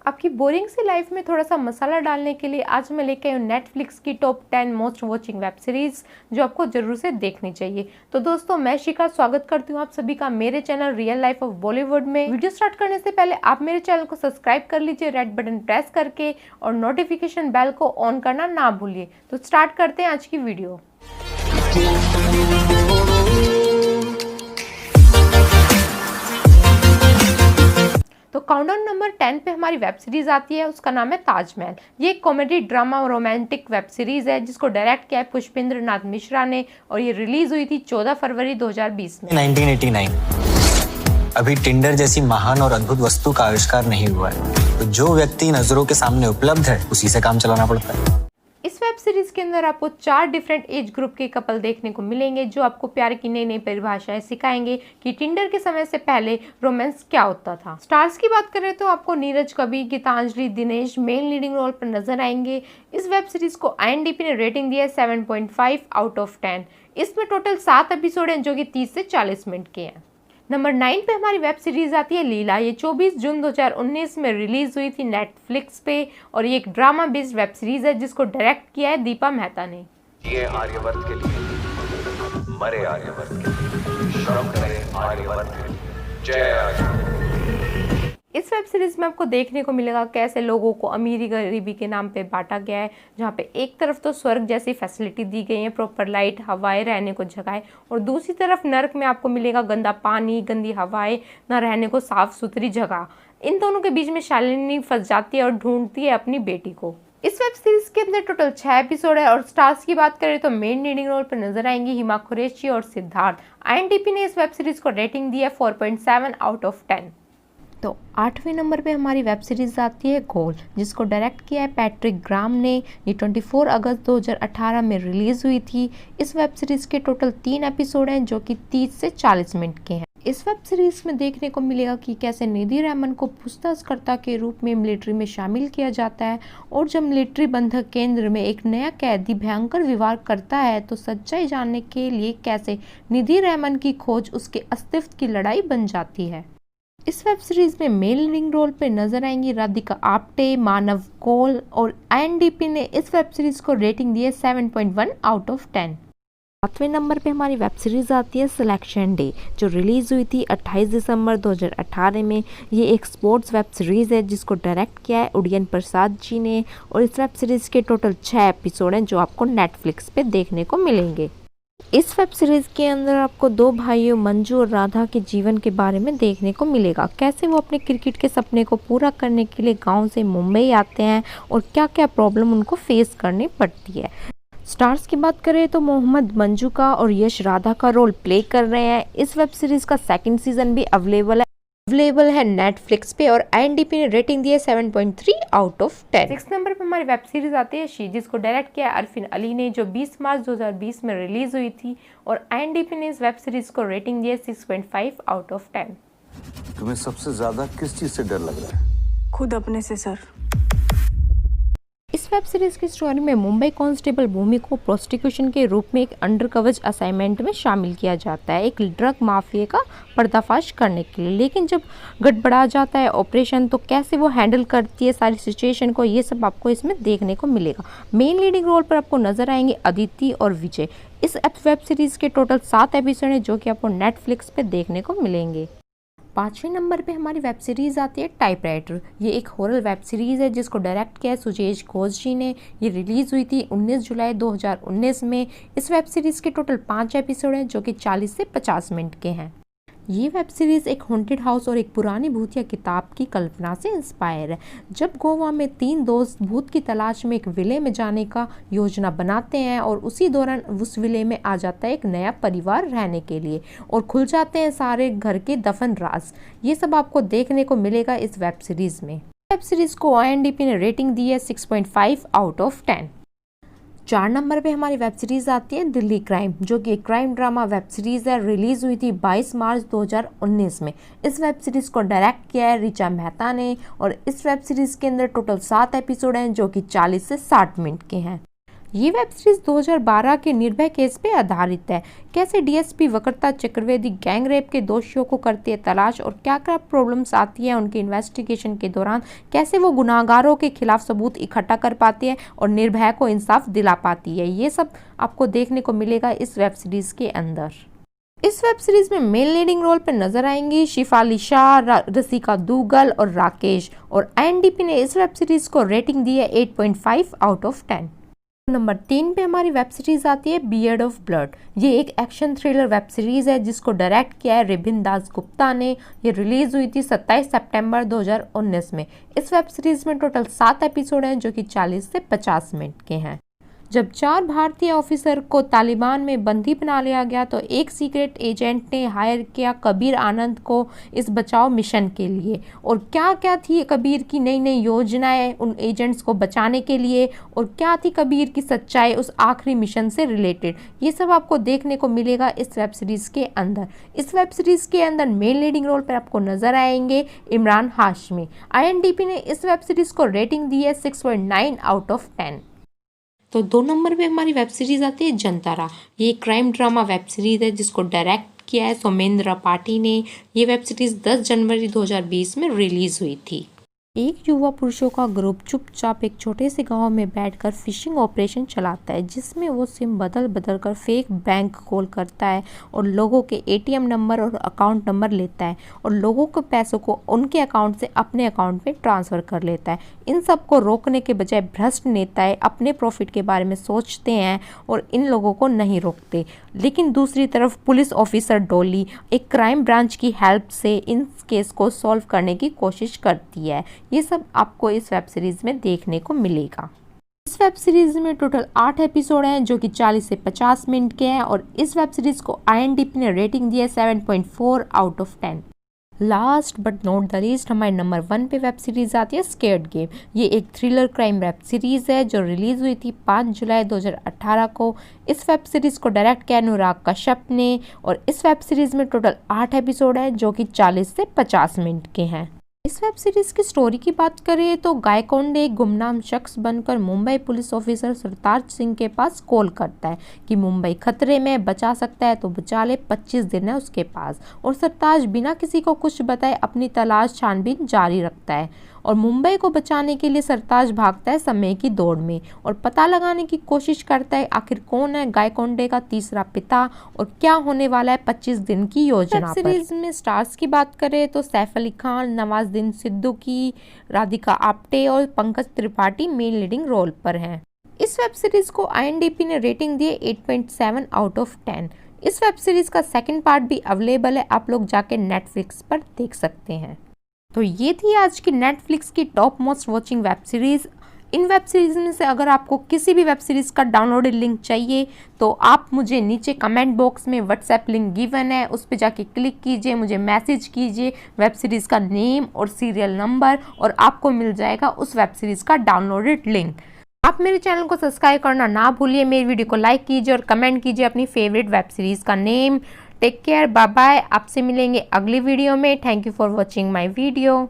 आपकी बोरिंग सी लाइफ में थोड़ा सा मसाला डालने के लिए आज मैं लेके आई हूँ नेटफ्लिक्स की top 10 most watching web series जो आपको जरूर से देखनी चाहिए। तो दोस्तों मैं शिखा स्वागत करती हूँ आप सभी का मेरे channel real life of Bollywood में। वीडियो स्टार्ट करने से पहले आप मेरे चैनल को सब्सक्राइब कर लीजिए रेड बटन प्रेस करके और नोटिफिकेशन बेल को ऑन करना ना भूलिए। तो स्टार्ट करते हैं आज की वीडियो। तो काउंटडाउन नंबर 10 पे हमारी वेब सीरीज आती है, उसका नाम है ताजमहल। ये एक कॉमेडी ड्रामा और रोमांटिक वेब सीरीज है जिसको डायरेक्ट किया है पुष्पेंद्र नाथ मिश्रा ने और ये रिलीज हुई थी 14 फरवरी 2020 में। 1989 अभी टिंडर जैसी महान और अद्भुत वस्तु का आविष्कार नहीं हुआ है, तो जो व्यक्ति नजरों के सामने उपलब्ध है उसी से काम चलाना पड़ता है। इस वेब सीरीज के अंदर आपको 4 डिफरेंट एज ग्रुप के कपल देखने को मिलेंगे जो आपको प्यार की नई नई परिभाषाएं सिखाएंगे कि टिंडर के समय से पहले रोमांस क्या होता था। स्टार्स की बात करें तो आपको Neeraj Kavi, Geetanjali, Dinesh main leading role पर नजर आएंगे। इस वेब सीरीज को IMDb ने रेटिंग दिया है 7.5 आउट ऑफ 10। इसमें टोटल 7 एपिसोड हैं जो कि 30 से 40 मिनट के हैं। नंबर 9 पे हमारी वेब सीरीज आती है लीला। ये 24 जून 2019 में रिलीज हुई थी नेटफ्लिक्स पे और ये एक ड्रामा बेस्ड वेब सीरीज है जिसको डायरेक्ट किया है दीपा मेहता ने। जिए आर्यवर्त के लिए, मरे आर्यवर्त के लिए, श्रम करे आर्यवर्त के लिए, जय आर्यवर्त। इस वेब सीरीज में आपको देखने को मिलेगा कैसे लोगों को अमीरी गरीबी के नाम पे बांटा गया है, जहाँ पे एक तरफ तो स्वर्ग जैसी फैसिलिटी दी गई है, प्रॉपर लाइट, हवाएं, रहने को जगह, और दूसरी तरफ नर्क में आपको मिलेगा गंदा पानी, गंदी हवाएं, ना रहने को साफ सुथरी जगह। इन दोनों के बीच में शालिनी फंस जाती है और ढूंढती है अपनी बेटी को। इस वेब सीरीज के अंदर टोटल 6 एपिसोड है और स्टार्स की बात करें तो मेन लीडिंग रोल पर नजर आएंगी हिमा कुरैशी और सिद्धार्थ। IMDb ने इस वेब सीरीज को रेटिंग दी है 4.7 आउट ऑफ 10। तो 8वें नंबर पे हमारी वेब सीरीज आती है गोल, जिसको डायरेक्ट किया है पैट्रिक ग्राम ने। ये 24 अगस्त 2018 में रिलीज हुई थी। इस वेब सीरीज के टोटल 3 एपिसोड हैं जो कि 30 से 40 मिनट के हैं। इस वेब सीरीज में देखने को मिलेगा कि कैसे निधि रैमन को पूछताछकर्ता के रूप में मिलिट्री में शामिल किया जाता है और जब मिलिट्री बंधक केंद्र में एक नया कैदी भयंकर व्यवहार करता है तो सच्चाई जानने के लिए कैसे निधि रैमन की खोज उसके अस्तित्व की लड़ाई बन जाती है। इस वेब सीरीज में मेल लीडिंग रोल पे नजर आएंगी राधिका आप्टे, मानव कौल और IMDb ने इस वेब सीरीज को रेटिंग दी है 7.1 आउट ऑफ 10। 7वें नंबर पे हमारी वेब सीरीज आती है सिलेक्शन डे, जो रिलीज हुई थी 28 दिसंबर 2018 में। ये एक स्पोर्ट्स वेब सीरीज है जिसको डायरेक्ट किया है उदयन प्रसाद जी ने और इस वेब सीरीज के टोटल 6 एपिसोड हैं जो आपको नेटफ्लिक्स पे देखने को मिलेंगे। इस वेब सीरीज के अंदर आपको 2 भाइयों मंजू और राधा के जीवन के बारे में देखने को मिलेगा, कैसे वो अपने क्रिकेट के सपने को पूरा करने के लिए गांव से मुंबई आते हैं और क्या क्या प्रॉब्लम उनको फेस करनी पड़ती है। स्टार्स की बात करें तो मोहम्मद मंजू का और यश राधा का रोल प्ले कर रहे हैं। इस वेब सीरीज का 2nd सीजन भी अवेलेबल है नेटफ्लिक्स पे और IMDb ने रेटिंग दी है 7.3 आउट ऑफ 10। 6 नंबर पे हमारी वेब सीरीज आती है शी, जिसको डायरेक्ट किया है अरफिन अली ने, जो 20 मार्च 2020 में रिलीज हुई थी और IMDb ने इस वेब सीरीज को रेटिंग दी है 6.5 आउट ऑफ 10। तुम्हें सबसे ज्यादा किस चीज से डर लग रहा है? खुद अपने से सर। इस वेब सीरीज की स्टोरी में मुंबई कांस्टेबल भूमि को प्रोस्टिट्यूशन के रूप में एक अंडरकवर असाइनमेंट में शामिल किया जाता है एक ड्रग माफिया का पर्दाफाश करने के लिए। लेकिन जब गड़बड़ा जाता है ऑपरेशन तो कैसे वो हैंडल करती है सारी सिचुएशन को, ये सब आपको इसमें देखने को मिलेगा। मेन लीडिंग रोल पर आपको नजर आएंगे अदिति और विजय। इस वेब सीरीज के टोटल 7 एपिसोड हैं जो कि आपको नेटफ्लिक्स पे देखने को मिलेंगे। 5वें नंबर पे हमारी वेब सीरीज आती है टाइपराइटर। ये एक हॉरर वेब सीरीज है जिसको डायरेक्ट किया है सुजेश घोष जी ने। ये रिलीज हुई थी 19 जुलाई 2019 में। इस वेब सीरीज के टोटल 5 एपिसोड हैं जो कि 40 से 50 मिनट के हैं। ये वेब सीरीज एक हॉन्टेड हाउस और एक पुरानी भूतिया किताब की कल्पना से इंस्पायर है। जब गोवा में 3 दोस्त भूत की तलाश में एक विले में जाने का योजना बनाते हैं और उसी दौरान उस विले में आ जाता है एक नया परिवार रहने के लिए और खुल जाते हैं सारे घर के दफन राज। ये सब आपको देखने को मिलेगा इस वेब सीरीज में। वेब सीरीज को IMDb ने रेटिंग दी है 6.5 आउट ऑफ 10। 4 नंबर पे हमारी वेब सीरीज आती है दिल्ली क्राइम, जो कि एक क्राइम ड्रामा वेब सीरीज है। रिलीज हुई थी 22 मार्च 2019 में। इस वेब सीरीज को डायरेक्ट किया है ऋचा मेहता ने और इस वेब सीरीज के अंदर टोटल 7 एपिसोड हैं जो कि 40 से 60 मिनट के हैं। ये वेब सीरीज 2012 के निर्भया केस पे आधारित है। कैसे डीएसपी वक्रता चतुर्वेदी गैंग रेप के दोषियों को करती है तलाश और क्या क्या प्रॉब्लम्स आती है उनके इन्वेस्टिगेशन के दौरान, कैसे वो गुनाहगारों के खिलाफ सबूत इकट्ठा कर पाती है और निर्भया को इंसाफ दिला पाती है, ये सब आपको देखने को मिलेगा इस वेब सीरीज के अंदर। इस वेब सीरीज में मेल लीडिंग रोल पर नजर आएंगी शिफाली शाह, रसिका दुग्गल और राकेश, और IMDb ने इस वेब सीरीज को रेटिंग दी है 8.5 आउट ऑफ 10। नंबर 3 पे हमारी वेब सीरीज आती है बियर्ड ऑफ ब्लड। ये एक एक्शन थ्रिलर वेब सीरीज है जिसको डायरेक्ट किया है रिबिन दास गुप्ता ने। ये रिलीज हुई थी 27 सितंबर 2019 में। इस वेब सीरीज में टोटल 7 एपिसोड हैं जो कि 40 से 50 मिनट के हैं। जब 4 भारतीय ऑफिसर को तालिबान में बंदी बना लिया गया तो एक सीक्रेट एजेंट ने हायर किया कबीर आनंद को इस बचाव मिशन के लिए। और क्या क्या थी कबीर की नई नई योजनाएं उन एजेंट्स को बचाने के लिए, और क्या थी कबीर की सच्चाई उस आखिरी मिशन से रिलेटेड, ये सब आपको देखने को मिलेगा इस वेब सीरीज के अंदर। इस वेब सीरीज के अंदर मेन लीडिंग रोल पर आपको नजर आएंगे इमरान हाशमी। IMDb ने इस वेब सीरीज को रेटिंग दी है 6.9 आउट ऑफ 10। तो 2 नंबर पे हमारी वेब सीरीज आती है जंतारा। ये क्राइम ड्रामा वेब सीरीज है जिसको डायरेक्ट किया है सौमेंद्र पाठी ने। ये वेब सीरीज 10 जनवरी 2020 में रिलीज हुई थी। एक युवा पुरुषों का ग्रुप चुपचाप एक छोटे से गांव में बैठकर फिशिंग ऑपरेशन चलाता है जिसमें वो सिम बदल बदल कर फेक बैंक कॉल करता है और लोगों के ATM नंबर और अकाउंट नंबर लेता है और लोगों के पैसों को उनके अकाउंट से अपने अकाउंट में ट्रांसफ़र कर लेता है। इन सब को रोकने के बजाय भ्रष्ट नेताएं अपने प्रॉफिट के बारे में सोचते हैं और इन लोगों को नहीं रोकते। लेकिन दूसरी तरफ पुलिस ऑफिसर डॉली एक क्राइम ब्रांच की हेल्प से इन केस को सॉल्व करने की कोशिश करती है। ये सब आपको इस वेब सीरीज में देखने को मिलेगा। इस वेब सीरीज में टोटल 8 एपिसोड हैं जो कि 40 से 50 मिनट के हैं और इस वेब सीरीज को IMDb ने रेटिंग दी है 7.4 out of 10। Last but not the least हमारे नंबर 1 पे वेब सीरीज आती है स्केर्ड गेम। ये एक थ्रिलर क्राइम वेब सीरीज है जो रिलीज हुई थी 5 जुलाई 2018 को। इस वेब सीरीज को डायरेक्ट किया अनुराग कश्यप ने और इस वेब सीरीज में टोटल 8 एपिसोड हैं जो कि 40 से 50 मिनट के हैं। इस वेब सीरीज की स्टोरी की बात करें तो गायकोंडे एक गुमनाम शख्स बनकर मुंबई पुलिस ऑफिसर सरताज सिंह के पास कॉल करता है कि मुंबई खतरे में, बचा सकता है तो बचा ले, 25 दिन है उसके पास। और सरताज बिना किसी को कुछ बताए अपनी तलाश छानबीन जारी रखता है और मुंबई को बचाने के लिए सरताज भागता है समय की दौड़ में और पता लगाने की कोशिश करता है आखिर कौन है गायकोंडे का तीसरा पिता और क्या होने वाला है 25 दिन की योजना पर। सीरीज में स्टार्स की बात करें तो सैफ अली खान, नवाजुद्दीन सिद्दीकी, राधिका आप्टे और Pankaj Tripathi main leading role पर हैं। इस वेब सीरीज को IMDb ने रेटिंग दी है 8.7 आउट ऑफ 10। इस वेब सीरीज का सेकंड पार्ट भी अवेलेबल है, आप लोग जाके नेटफ्लिक्स पर देख सकते हैं। तो ये थी आज की नेटफ्लिक्स की top most watching web series. इन वेब सीरीज में से अगर आपको किसी भी वेब सीरीज का डाउनलोडेड लिंक चाहिए तो आप मुझे नीचे कमेंट बॉक्स में व्हाट्सएप लिंक गिवन है, उस पर जाके क्लिक कीजिए, मुझे मैसेज कीजिए वेब सीरीज का नेम और सीरियल नंबर और आपको मिल जाएगा उस वेब सीरीज का डाउनलोडेड लिंक। आप मेरे चैनल को सब्सक्राइब करना ना भूलिए, मेरी वीडियो को लाइक कीजिए और कमेंट कीजिए अपनी फेवरेट वेब सीरीज का name. Take care, bye bye. आपसे मिलेंगे अगली वीडियो में। Thank you for watching my video.